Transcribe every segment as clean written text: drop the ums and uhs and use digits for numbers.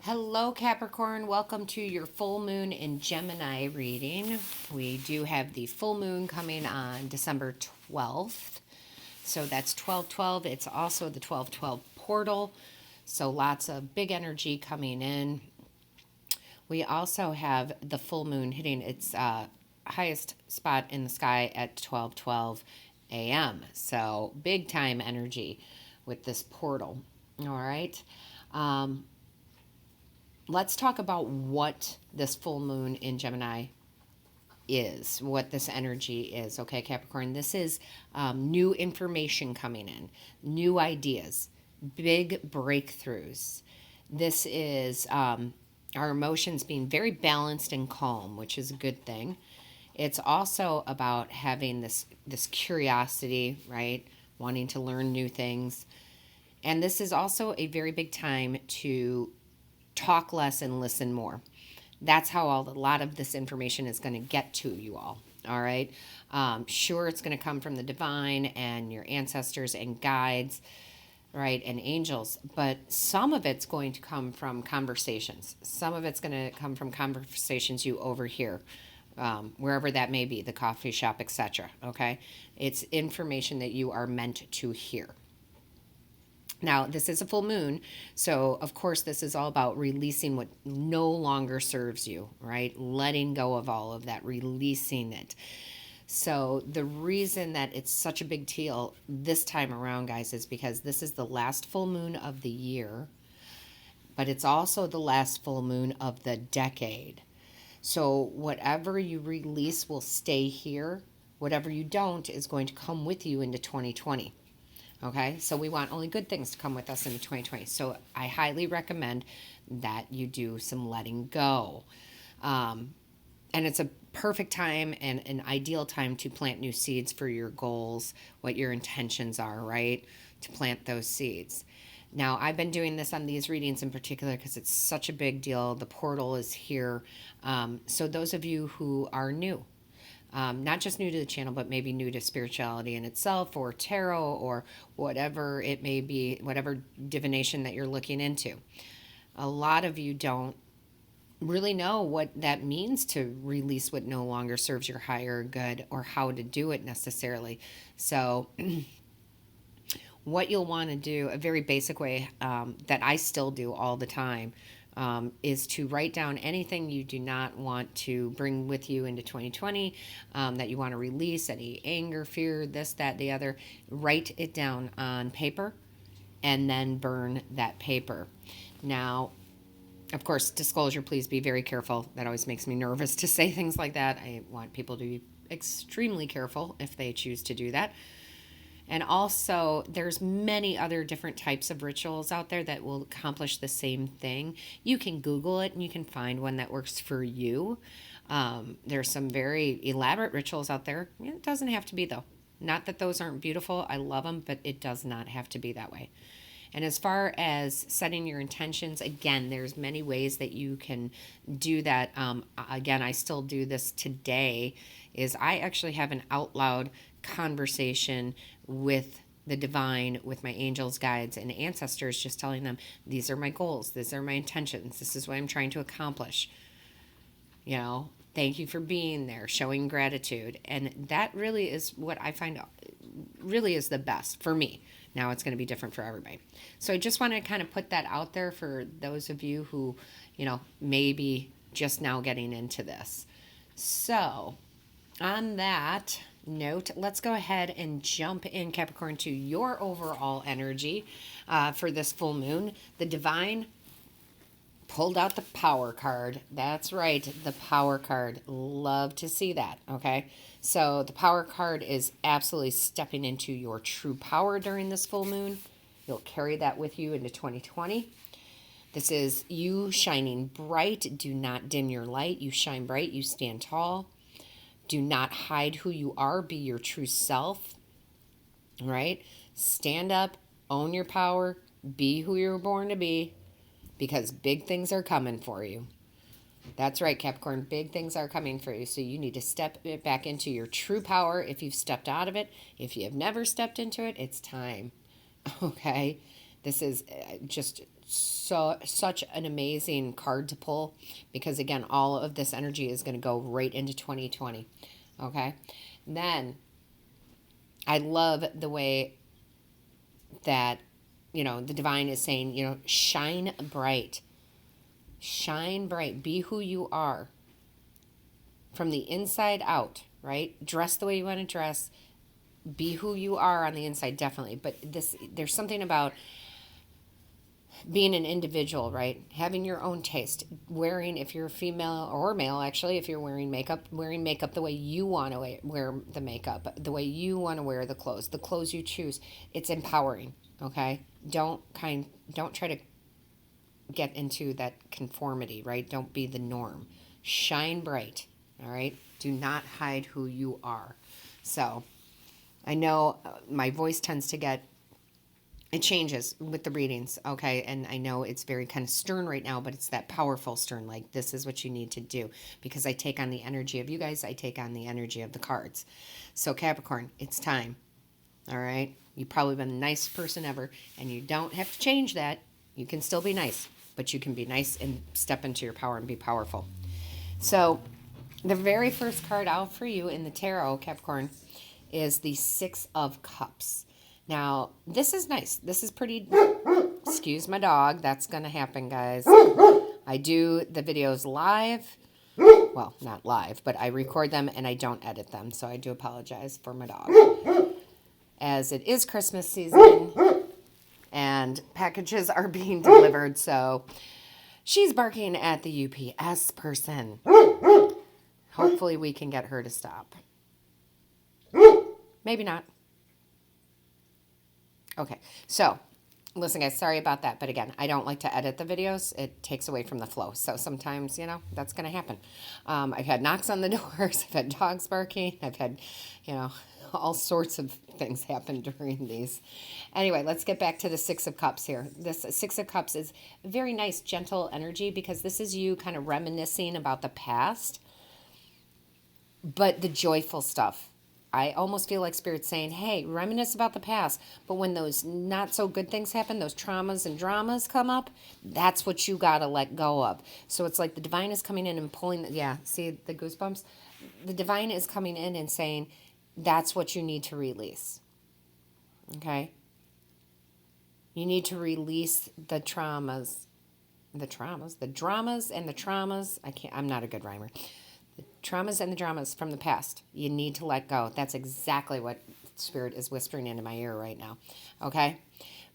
Hello, Capricorn. Welcome to your full moon in Gemini reading. We do have the full moon coming on December 12th. So that's 12/12. It's also the 12/12 portal. So lots of big energy coming in. We also have the full moon hitting its highest spot in the sky at 12:12 a.m. So big time energy with this portal. All right. Um, let's talk about what this full moon in Gemini is, what this energy is. Okay, Capricorn, this is new information coming in, new ideas, big breakthroughs. This is our emotions being very balanced and calm, which is a good thing. It's also about having this curiosity, right? Wanting to learn new things. And this is also a very big time to talk less and listen more. That's how a lot of this information is going to get to you all. All right. Sure, it's going to come from the divine and your ancestors and guides, right, and angels, but some of it's going to come from conversations. Some of it's going to come from conversations you overhear, wherever that may be, the coffee shop, etc. Okay. It's information that you are meant to hear. Now, this is a full moon, so of course, this is all about releasing what no longer serves you, right? Letting go of all of that, releasing it. So, the reason that it's such a big deal this time around, guys, is because this is the last full moon of the year, but it's also the last full moon of the decade. So, whatever you release will stay here. Whatever you don't is going to come with you into 2020. Okay, so we want only good things to come with us in 2020. So I highly recommend that you do some letting go. And it's a perfect time and an ideal time to plant new seeds for your goals, what your intentions are, right? To plant those seeds. Now, I've been doing this on these readings in particular because it's such a big deal. The portal is here. So those of you who are new, not just new to the channel, but maybe new to spirituality in itself or tarot or whatever it may be, whatever divination that you're looking into. A lot of you don't really know what that means to release what no longer serves your higher good or how to do it necessarily. So what you'll want to do, a very basic way that I still do all the time, is to write down anything you do not want to bring with you into 2020, that you want to release, any anger, fear, this, that, the other. Write it down on paper and then burn that paper. Now, of course, disclosure, please be very careful. That always makes me nervous to say things like that. I want people to be extremely careful if they choose to do that. And also, there's many other different types of rituals out there that will accomplish the same thing. You can Google it and you can find one that works for you. There's some very elaborate rituals out there. It doesn't have to be, though. Not that those aren't beautiful. I love them, but it does not have to be that way. And as far as setting your intentions, again, there's many ways that you can do that. Again, I still do this today, is I actually have an out loud conversation with the divine, with my angels, guides, and ancestors, just telling them, these are my goals, these are my intentions, this is what I'm trying to accomplish. You know, thank you for being there, showing gratitude. And that really is what I find really is the best for me. Now it's going to be different for everybody. So I just want to kind of put that out there for those of you who, you know, maybe just now getting into this. So on that note, let's go ahead and jump in, Capricorn, to your overall energy for this full moon. The divine pulled out the power card. That's right, the power card. Love to see that, okay? So the power card is absolutely stepping into your true power during this full moon. You'll carry that with you into 2020. This is you shining bright. Do not dim your light. You shine bright. You stand tall. Do not hide who you are. Be your true self, right? Stand up. Own your power. Be who you were born to be, because big things are coming for you. That's right, Capricorn. Big things are coming for you. So you need to step back into your true power if you've stepped out of it. If you have never stepped into it, it's time. Okay? This is just such an amazing card to pull, because again, all of this energy is going to go right into 2020. Okay. Then I love the way that, the divine is saying, shine bright. Shine bright. Be who you are from the inside out, right? Dress the way you want to dress. Be who you are on the inside, definitely. But there's something about being an individual, right? Having your own taste. Wearing, if you're female or male, actually, if you're wearing makeup the way you want to wear the makeup, the way you want to wear the clothes you choose. It's empowering, okay? Don't try to get into that conformity, right? Don't be the norm. Shine bright, all right? Do not hide who you are. So I know my voice tends to it changes with the readings, okay? And I know it's very kind of stern right now, but it's that powerful stern, like this is what you need to do, because I take on the energy of you guys. I take on the energy of the cards. So Capricorn, it's time, all right? You've probably been the nicest person ever, and you don't have to change that. You can still be nice, but you can be nice and step into your power and be powerful. So the very first card out for you in the tarot, Capricorn, is the Six of Cups. Now, this is nice. This is pretty... Excuse my dog. That's going to happen, guys. I do the videos live. Well, not live, but I record them and I don't edit them. So I do apologize for my dog. As it is Christmas season and packages are being delivered, so she's barking at the UPS person. Hopefully we can get her to stop. Maybe not. Okay, so listen, guys, sorry about that. But again, I don't like to edit the videos. It takes away from the flow. So sometimes, that's going to happen. I've had knocks on the doors. I've had dogs barking. I've had, all sorts of things happen during these. Anyway, let's get back to the Six of Cups here. This Six of Cups is very nice, gentle energy, because this is you kind of reminiscing about the past, but the joyful stuff. I almost feel like Spirit's saying, hey, reminisce about the past. But when those not so good things happen, those traumas and dramas come up, that's what you got to let go of. So it's like the divine is coming in and pulling, see the goosebumps? The divine is coming in and saying, that's what you need to release. Okay? You need to release the dramas and the traumas. I'm not a good rhymer. The traumas and the dramas from the past, you need to let go. That's exactly what Spirit is whispering into my ear right now. Okay?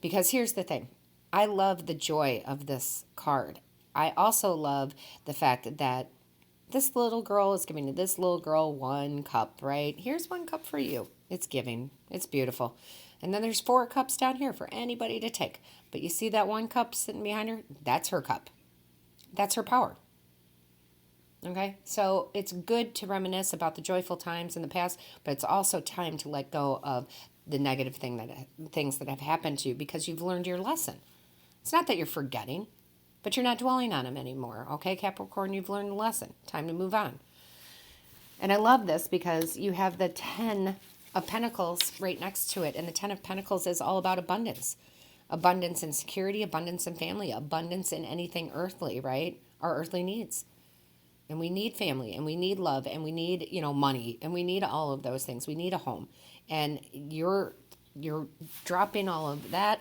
Because here's the thing. I love the joy of this card. I also love the fact that this little girl is giving this little girl 1 cup, right? Here's 1 cup for you. It's giving. It's beautiful. And then there's 4 cups down here for anybody to take. But you see that 1 cup sitting behind her? That's her cup. That's her power. Okay, so it's good to reminisce about the joyful times in the past, but it's also time to let go of the negative things that have happened to you, because you've learned your lesson. It's not that you're forgetting, but you're not dwelling on them anymore. Okay, Capricorn, you've learned the lesson. Time to move on. And I love this because you have the 10 of Pentacles right next to it, and the 10 of Pentacles is all about abundance. Abundance in security, abundance in family, abundance in anything earthly, right? Our earthly needs. And we need family, and we need love, and we need, money, and we need all of those things. We need a home. And you're dropping all of that,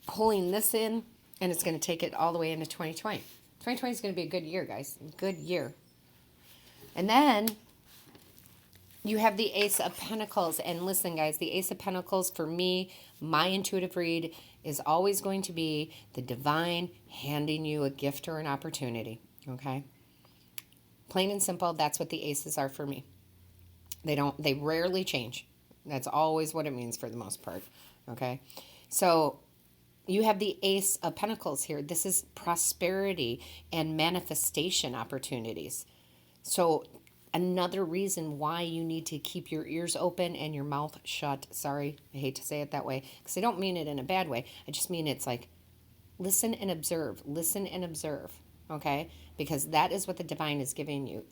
pulling this in, and it's going to take it all the way into 2020. 2020 is going to be a good year, guys. Good year. And then you have the Ace of Pentacles. And listen, guys, the Ace of Pentacles, for me, my intuitive read is always going to be the divine handing you a gift or an opportunity, okay? Plain and simple, that's what the aces are for me. They rarely change. That's always what it means for the most part, okay? So you have the Ace of Pentacles here. This is prosperity and manifestation opportunities. So another reason why you need to keep your ears open and your mouth shut. Sorry, I hate to say it that way, because I don't mean it in a bad way. I just mean it's like, listen and observe. Listen and observe. Okay, because that is what the divine is giving you.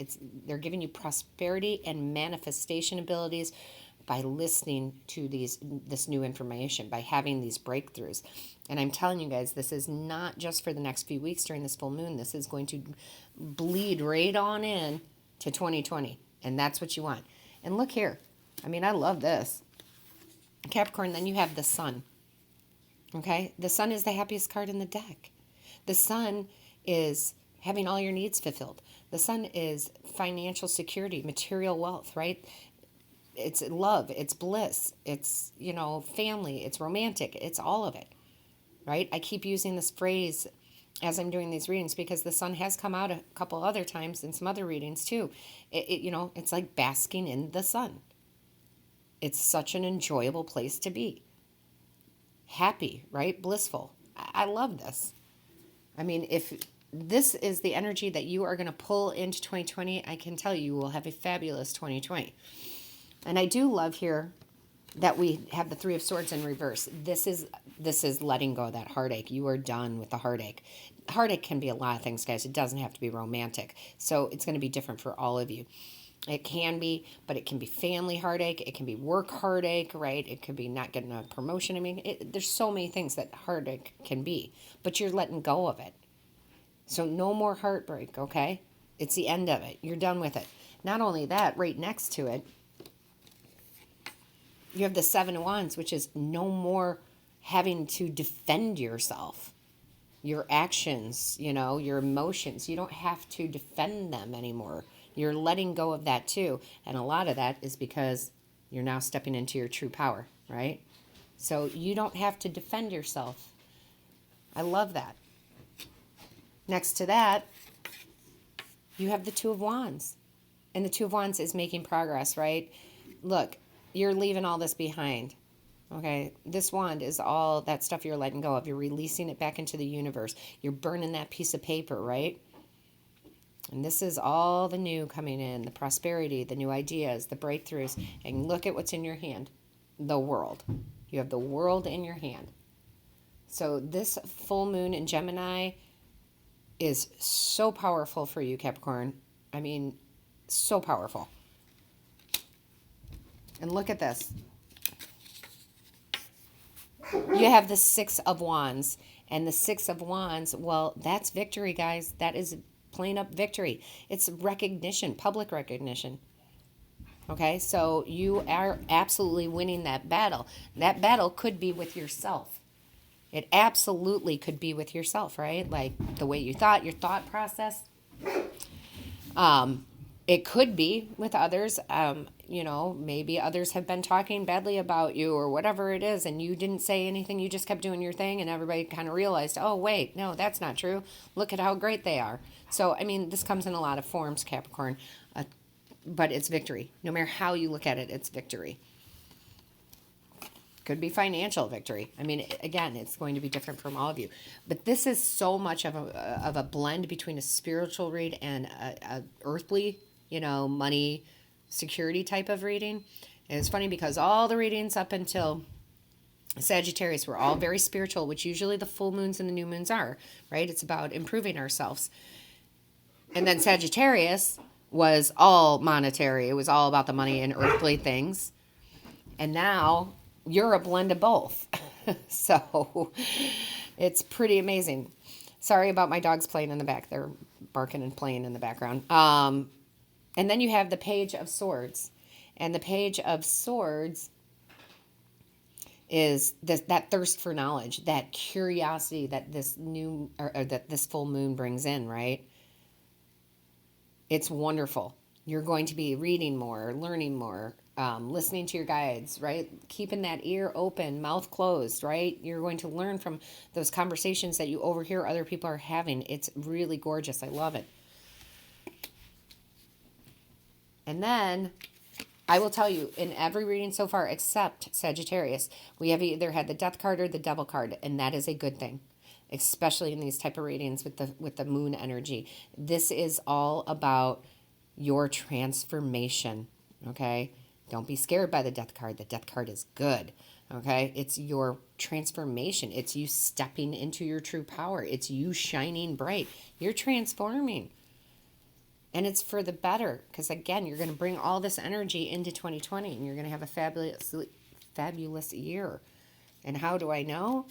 They're giving you prosperity and manifestation abilities, by listening to this new information, by having these breakthroughs. And I'm telling you guys, this is not just for the next few weeks during this full moon. This is going to bleed right on in to 2020. And that's what you want. And look here. I mean, I love this. Capricorn, then you have the sun. Okay? The sun is the happiest card in the deck. The sun is having all your needs fulfilled. The sun is financial security, material wealth, right? It's love, it's bliss, it's, family, it's romantic, it's all of it, right? I keep using this phrase as I'm doing these readings because the sun has come out a couple other times in some other readings too. It's like basking in the sun. It's such an enjoyable place to be. Happy, right? Blissful. I love this. I mean, if this is the energy that you are going to pull into 2020, I can tell you will have a fabulous 2020. And I do love here that we have the Three of Swords in reverse. This is letting go of that heartache. You are done with the heartache. Heartache can be a lot of things, guys. It doesn't have to be romantic. So it's going to be different for all of you. It can be, but it can be family heartache. It can be work heartache, right? It could be not getting a promotion. I mean, there's so many things that heartache can be, but you're letting go of it. So no more heartbreak, okay? It's the end of it. You're done with it. Not only that, right next to it, you have the Seven of Wands, which is no more having to defend yourself. Your actions, your emotions. You don't have to defend them anymore. You're letting go of that too. And a lot of that is because you're now stepping into your true power, right? So you don't have to defend yourself. I love that. Next to that, you have the Two of Wands. And the Two of Wands is making progress, right? Look, you're leaving all this behind, okay? This wand is all that stuff you're letting go of. You're releasing it back into the universe. You're burning that piece of paper, right? And this is all the new coming in, the prosperity, the new ideas, the breakthroughs. And look at what's in your hand, the world. You have the world in your hand. So this full moon in Gemini is so powerful for you, Capricorn. I mean, so powerful. And look at this. You have the Six of Wands. And the Six of Wands, well, that's victory, guys. That is plain up victory. It's recognition, public recognition. Okay, so you are absolutely winning that battle. That battle could be with yourself. It absolutely could be with yourself, right? Like the way you thought, your thought process. It could be with others. Maybe others have been talking badly about you or whatever it is, and you didn't say anything. You just kept doing your thing, and everybody kind of realized, oh, wait, no, that's not true. Look at how great they are. So, I mean, this comes in a lot of forms, Capricorn, but it's victory. No matter how you look at it, it's victory. Could be financial victory. I mean, again, it's going to be different from all of you. But this is so much of a blend between a spiritual read and a earthly, money security type of reading. And it's funny because all the readings up until Sagittarius were all very spiritual, which usually the full moons and the new moons are, right? It's about improving ourselves. And then Sagittarius was all monetary. It was all about the money and earthly things. And now you're a blend of both. So it's pretty amazing. Sorry about my dogs playing in the back. They're barking and playing in the background. And then you have the Page of Swords. And the Page of Swords is that thirst for knowledge, that curiosity that this new or that this full moon brings in, right? It's wonderful. You're going to be reading more, learning more, listening to your guides, right? Keeping that ear open, mouth closed, right? You're going to learn from those conversations that you overhear other people are having. It's really gorgeous. I love it. And then I will tell you, in every reading so far except Sagittarius, we have either had the Death card or the Devil card, and that is a good thing, especially in these type of readings with the moon energy. This is all about your transformation, okay? Don't be scared by the Death card. The Death card is good, okay? It's your transformation. It's you stepping into your true power. It's you shining bright. You're transforming. And it's for the better, because again, you're going to bring all this energy into 2020 and you're going to have a fabulous year. And how do I know?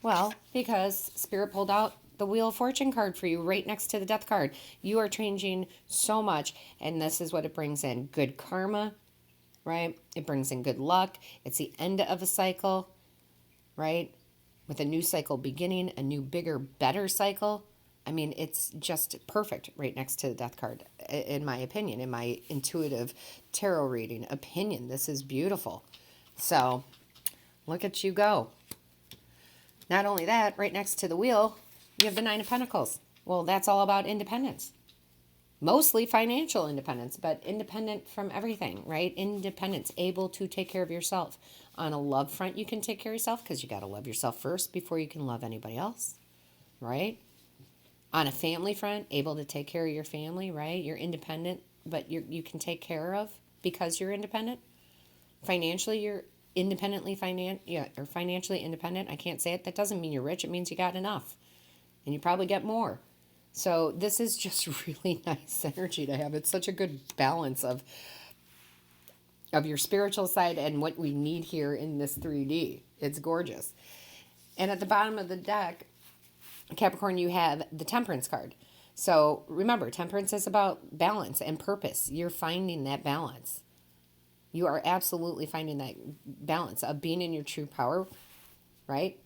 Well, because Spirit pulled out the Wheel of Fortune card for you right next to the Death card. You are changing so much, and this is what it brings in. Good karma, right? It brings in good luck. It's the end of a cycle, right? With a new cycle beginning, a new, bigger, better cycle. I mean, it's just perfect right next to the Death card, in my opinion, in my intuitive tarot reading opinion. This is beautiful. So, look at you go. Not only that, right next to the wheel, you have the Nine of Pentacles. Well, that's all about independence. Mostly financial independence, but independent from everything, right? Independence, able to take care of yourself. On a love front, you can take care of yourself because you got to love yourself first before you can love anybody else, right? On a family front, able to take care of your family, right? You're independent, but you can take care of because you're independent. Financially, you're financially independent. I can't say it. That doesn't mean you're rich. It means you got enough. And you probably get more. So this is just really nice energy to have. It's such a good balance of your spiritual side and what we need here in this 3D. It's gorgeous. And at the bottom of the deck, Capricorn, you have the Temperance card. So remember, Temperance is about balance and purpose. You're finding that balance. You are absolutely finding that balance of being in your true power, right?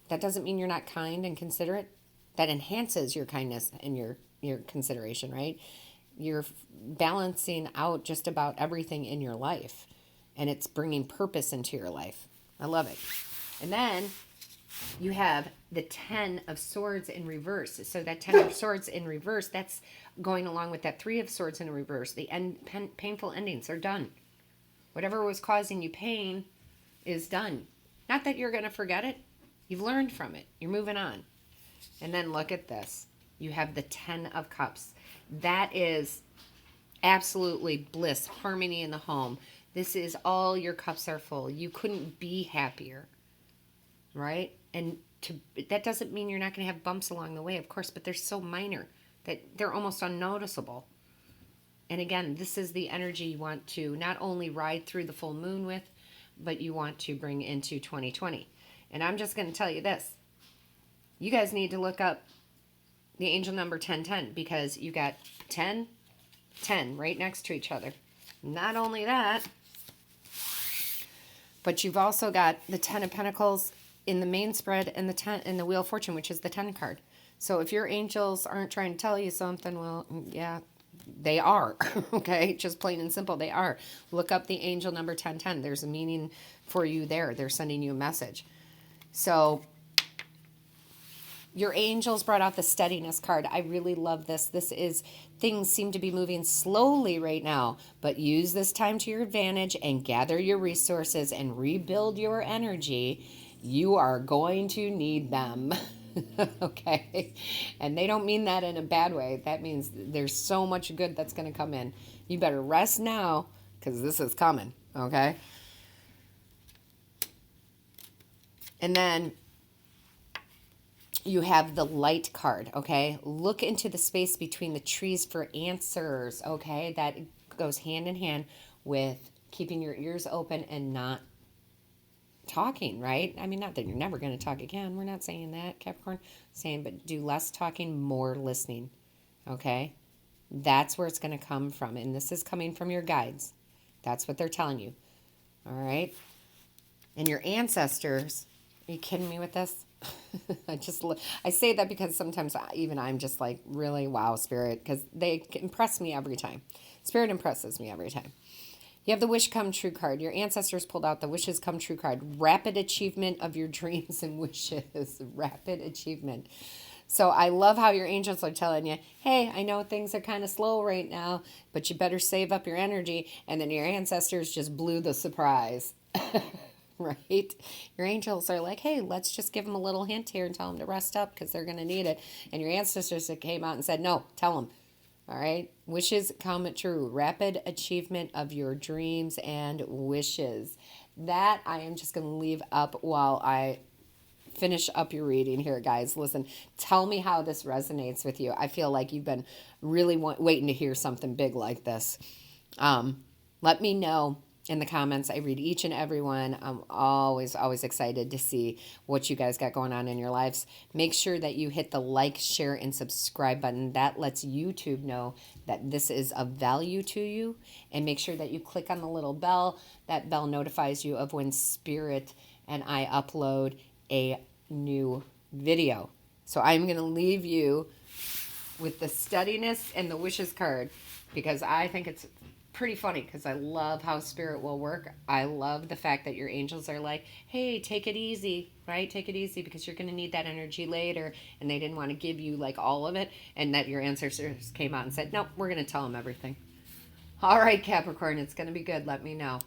That doesn't mean you're not kind and considerate. That enhances your kindness and your consideration, right? You're balancing out just about everything in your life, and it's bringing purpose into your life. I love it. And then you have the 10 of Swords in reverse. So that 10 of Swords in reverse, that's going along with that 3 of Swords in reverse. The painful endings are done. Whatever was causing you pain is done. Not that you're going to forget it. You've learned from it. You're moving on. And then look at this. You have the 10 of Cups. That is absolutely bliss, harmony in the home. This is all your cups are full. You couldn't be happier, right? And that doesn't mean you're not going to have bumps along the way, of course, but they're so minor that they're almost unnoticeable. And again, this is the energy you want to not only ride through the full moon with, but you want to bring into 2020. And I'm just going to tell you this. You guys need to look up the angel number 1010 because you got 10, 10 right next to each other. Not only that, but you've also got the 10 of Pentacles in the main spread and the 10 in the Wheel of Fortune, which is the 10 card. So if your angels aren't trying to tell you something, well, yeah, they are. Okay, just plain and simple, they are. Look up the angel number 1010. There's a meaning for you there. They're sending you a message. So your angels brought out the steadiness card. I really love this. This is, things seem to be moving slowly right now, but use this time to your advantage and gather your resources and rebuild your energy. You are going to need them. Okay? And they don't mean that in a bad way. That means there's so much good that's going to come in. You better rest now because this is coming. Okay? And then you have the light card, okay? Look into the space between the trees for answers, okay? That goes hand in hand with keeping your ears open and not talking, right? I mean, not that you're never going to talk again. We're not saying that, Capricorn. Saying, but do less talking, more listening, okay? That's where it's going to come from. And this is coming from your guides. That's what they're telling you, all right? And your ancestors, are you kidding me with this? I say that because sometimes even I'm just like, really, wow, Spirit, because they impress me every time. Spirit impresses me every time. You have the Wish Come True card. Your ancestors pulled out the Wishes Come True card. Rapid achievement of your dreams and wishes. Rapid achievement. So I love how your angels are telling you, hey, I know things are kind of slow right now, but you better save up your energy. And then your ancestors just blew the surprise. Right? Your angels are like, hey, let's just give them a little hint here and tell them to rest up because they're going to need it. And your ancestors came out and said, no, tell them. All right? Wishes come true. Rapid achievement of your dreams and wishes. That I am just going to leave up while I finish up your reading here, guys. Listen, tell me how this resonates with you. I feel like you've been really waiting to hear something big like this. Let me know in the comments. I read each and every one. I'm always excited to see what you guys got going on in your lives. Make sure that you hit the like, share, and subscribe button. That lets YouTube know that this is of value to you. And make sure that you click on the little bell. That bell notifies you of when Spirit and I upload a new video. So I'm going to leave you with the steadiness and the wishes card, because I think it's pretty funny, because I love how Spirit will work. I love the fact that your angels are like, hey, take it easy, right? Take it easy, because you're going to need that energy later. And they didn't want to give you like all of it. And that your ancestors came out and said, nope, we're going to tell them everything. All right, Capricorn, it's going to be good. Let me know.